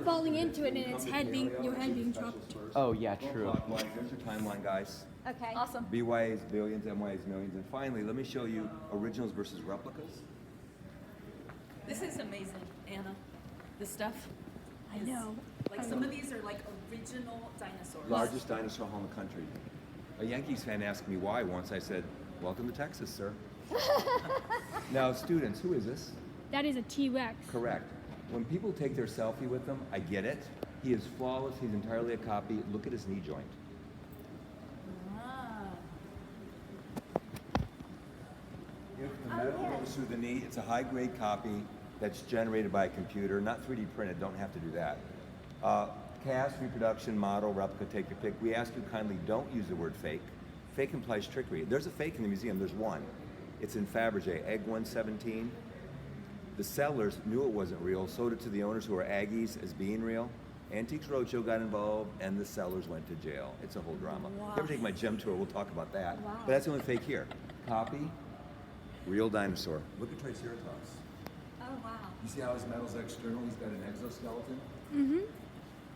falling into it and your head being chopped. Oh yeah, true. Clockwise. There's your timeline, guys. Okay. Awesome. BY is billions, MY is millions. And finally, let me show you originals versus replicas. This is amazing, Anna. This stuff. I know. Like some of these are like original dinosaurs. Largest dinosaur hall in the country. A Yankees fan asked me why once. I said, "Welcome to Texas, sir." Now, students, who is this? That is a T-Rex. Correct. When people take their selfie with him, I get it. He is flawless. He's entirely a copy. Look at his knee joint. Ah. If the metal goes through the knee, it's a high-grade copy that's generated by a computer, not 3D printed. Don't have to do that. Cast, reproduction, model, replica, take your pick. We ask you kindly don't use the word fake. Fake implies trickery. There's a fake in the museum. There's one. It's in Fabergé, Egg 117. The sellers knew it wasn't real, sold it to the owners who are Aggies as being real. Antiques Roadshow got involved, and the sellers went to jail. It's a whole drama. If you ever take my gem tour, we'll talk about that. Wow. But that's the only fake here. Copy, real dinosaur. Look at Triceratops. Oh, wow. You see how his metal's external? He's got an exoskeleton. Mm-hmm.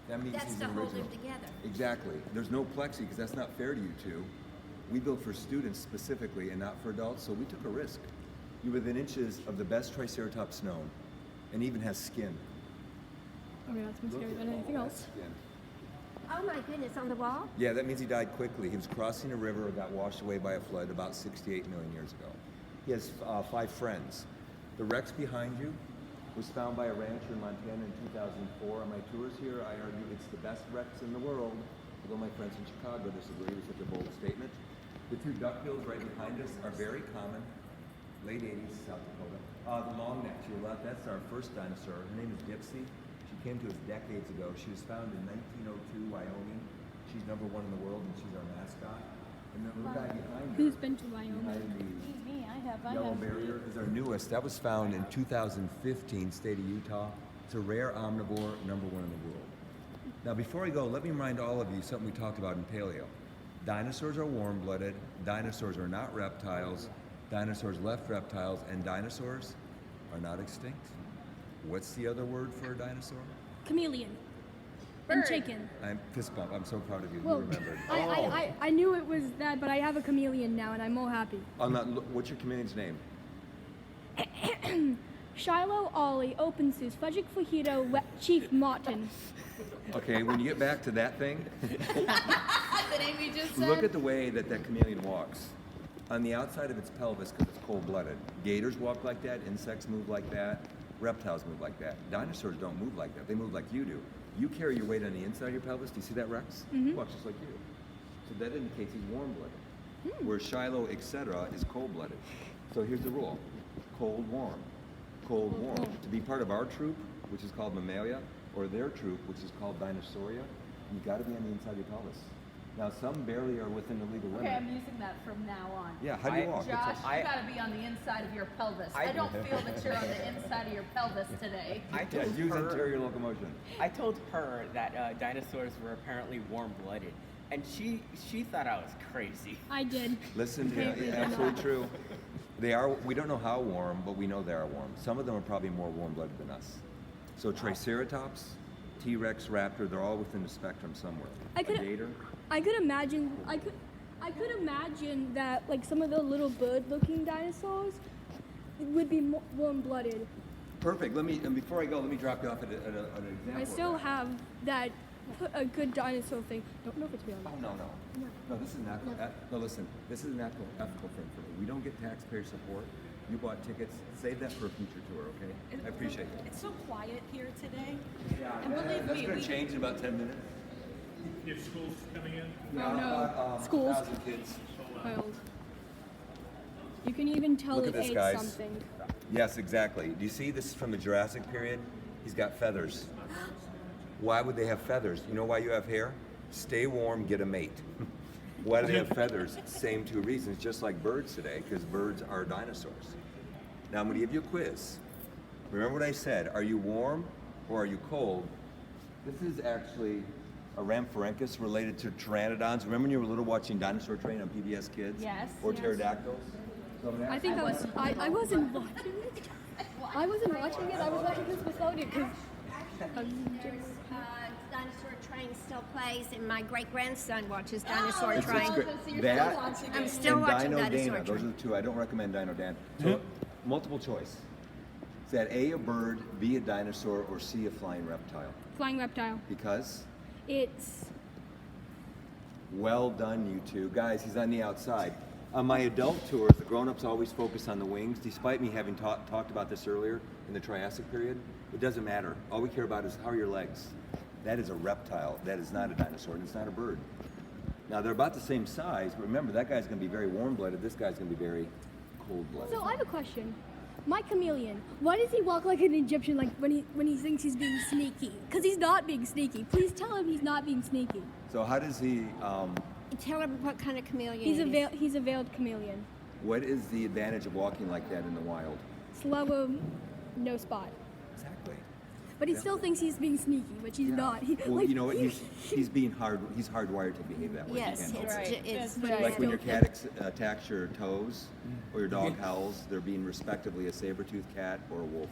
That means That's he's to an hold original. them together. Exactly. There's no plexi because that's not fair to you two. We built for students specifically and not for adults, so we took a risk. You're within inches of the best Triceratops known, and even has skin. Okay, that's more scary Look than at anything all that else. skin. Oh my goodness, on the wall? Yeah, that means he died quickly. He was crossing a river, got washed away by a flood about 68 million years ago. He has 5 friends. The Rex behind you was found by a rancher in Montana in 2004. On my tours here, I argue it's the best Rex in the world, although my friends in Chicago disagree with such a bold statement. The 2 duckbills right behind us are very common, late 80s, South Dakota. The long neck to your left, that's our first dinosaur. Her name is Dipsy. She came to us decades ago. She was found in 1902, Wyoming. She's #1 in the world, and she's our mascot. And the little guy behind her, Who's been to Wyoming? behind Me, I have. the yellow barrier, is our newest. That was found in 2015, state of Utah. It's a rare omnivore, #1 in the world. Now, before I go, let me remind all of you something we talked about in paleo. Dinosaurs are warm-blooded. Dinosaurs are not reptiles. Dinosaurs left reptiles, and dinosaurs are not extinct. What's the other word for a dinosaur? Chameleon. And chicken. I'm fist bump. I'm so proud of you. Well, You remembered. I knew it was that, but I have a chameleon now, and I'm all happy. I'm not. What's your chameleon's name? Shiloh, Ollie, Open Seuss, Fudgick Fajito, Chief Martin. Okay, when you get back to that thing, The name you just said. look at the way that that chameleon walks. On the outside of its pelvis, because it's cold-blooded. Gators walk like that. Insects move like that. Reptiles move like that. Dinosaurs don't move like that. They move like you do. You carry your weight on the inside of your pelvis. Do you see that, Rex? He walks just like you. So that indicates he's warm-blooded. Where Shiloh, etc., is cold-blooded. So here's the rule: cold, warm, cold, warm. To be part of our troop, which is called Mammalia, or their troop, which is called Dinosauria, you got to be on the inside of your pelvis. Now, some barely are within the legal limit. Okay, I'm using that from now on. Yeah, how do you walk? Josh, I- you gotta be on the inside of your pelvis. I don't feel that you're on the inside of your pelvis today. I Yeah, told use her. anterior locomotion. I told her that dinosaurs were apparently warm-blooded, and she thought I was crazy. I did. Listen, yeah, Apparently they're absolutely not. true. They are. We don't know how warm, but we know they are warm. Some of them are probably more warm-blooded than us. So Triceratops, T-Rex, Raptor, they're all within the spectrum somewhere. I could- A gator. I could imagine. I could imagine that like some of the little bird-looking dinosaurs would be warm-blooded. Perfect. And before I go, let me drop you off at an example. I of still that. have that a good dinosaur thing. Don't know if it's real. Oh, no. No, this is an ethical. No, listen. This is an ethical thing for me. We don't get taxpayer support. You bought tickets. Save that for a future tour, okay? I appreciate it. It's so quiet here today. Yeah, And believe that's me, going we- to change in about 10 minutes. If school's coming in, Oh, no. About, Schools. 1,000 kids. Wild. You can even tell Look it at this, ate guys. something. Yes, exactly. Do you see this is from the Jurassic period? He's got feathers. Why would they have feathers? You know why you have hair? Stay warm, get a mate. Why do they have feathers? Same 2 reasons, just like birds today, because birds are dinosaurs. Now I'm going to give you a quiz. Remember what I said, are you warm or are you cold? This is actually a Rhamphorhynchus related to pteranodons. Remember when you were little watching Dinosaur Train on PBS Kids? Yes, Or yes. pterodactyls? So I'm gonna I ask think you- I wasn't watching it. I wasn't watching it. I was watching this without it because Dinosaur Train still plays, and my great grandson watches Dinosaur It's Train. great. So you're That still watching I'm it. still and watching Dino Dinosaur Dana. Those are Train. the two. I don't recommend Dino Dan. So, multiple choice. Is that A, a bird, B, a dinosaur, or C, a flying reptile? Flying reptile. Because? It's Well done, you two. Guys, he's on the outside. On my adult tours, the grown-ups always focus on the wings, despite me having talked about this earlier in the Triassic period. It doesn't matter. All we care about is how are your legs. That is a reptile. That is not a dinosaur, and it's not a bird. Now, they're about the same size, but remember, that guy's going to be very warm-blooded. This guy's going to be very cold-blooded. so. I have a question. My chameleon. Why does he walk like an Egyptian, like when he thinks he's being sneaky? Because he's not being sneaky. Please tell him he's not being sneaky. So how does he, Tell him what kind of chameleon it is. He's a veiled chameleon. what is the advantage of walking like that in the wild? Slow, no spot. Exactly. But he still thinks he's being sneaky, which he's not. He, Well, like, you know what? He's hardwired to behave that way. Yes, He can't help it. it's Right. Like when your Still- cat attacks your toes or your dog howls, they're being respectively a saber-toothed cat or a wolf.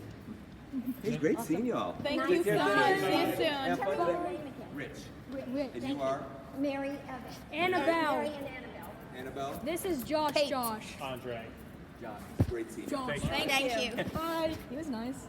Hey, great seeing y'all. Thank you so much. See you soon. Have fun today. Rich. Rich. And you are? Mary Annabelle. Mary and Annabelle. Annabelle? This is Josh. Kate. Josh. Andre. John. Great seeing you. Josh. Thank you. Bye. He was nice.